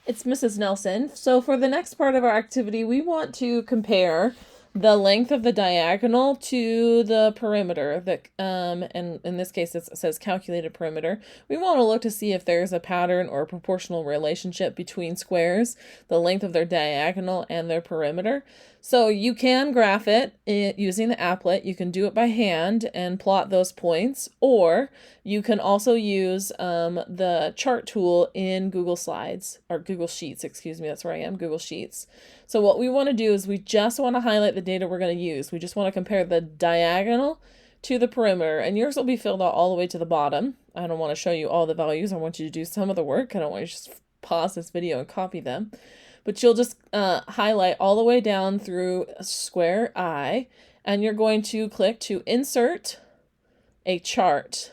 It's Mrs. Nelson. So for the next part of our activity, we want to compare the length of the diagonal to the perimeter. And in this case, it says calculated perimeter. We want to look to see if there's a pattern or a proportional relationship between squares, the length of their diagonal and their perimeter. So you can graph it using the applet. You can do it by hand and plot those points, or you can also use the chart tool in Google Slides, or Google Sheets, excuse me, that's where I am, Google Sheets. So what we want to do is we just want to highlight the data we're going to use. We just want to compare the diagonal to the perimeter, and yours will be filled out all the way to the bottom. I don't want to show you all the values. I want you to do some of the work. I don't want you to just pause this video and copy them. But you'll just highlight all the way down through square I, and you're going to click to insert a chart.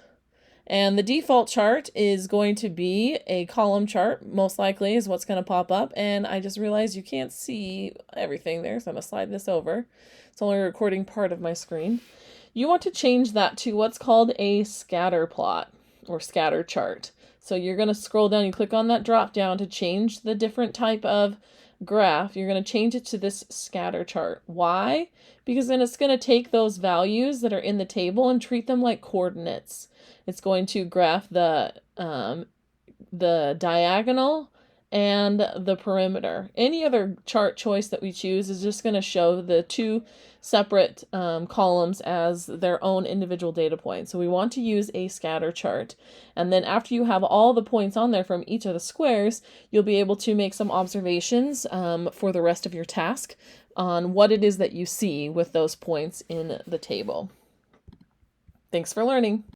And the default chart is going to be a column chart, most likely is what's going to pop up. And I just realized you can't see everything there, so I'm going to slide this over. It's only recording part of my screen. You want to change that to what's called a scatter plot or scatter chart. So you're going to scroll down, you click on that drop down to change the different type of graph. You're going to change it to this scatter chart. Why? Because then it's going to take those values that are in the table and treat them like coordinates. It's going to graph the diagonal and the perimeter. Any other chart choice that we choose is just going to show the two separate columns as their own individual data points. So we want to use a scatter chart. And then after you have all the points on there from each of the squares, you'll be able to make some observations for the rest of your task on what it is that you see with those points in the table. Thanks for learning.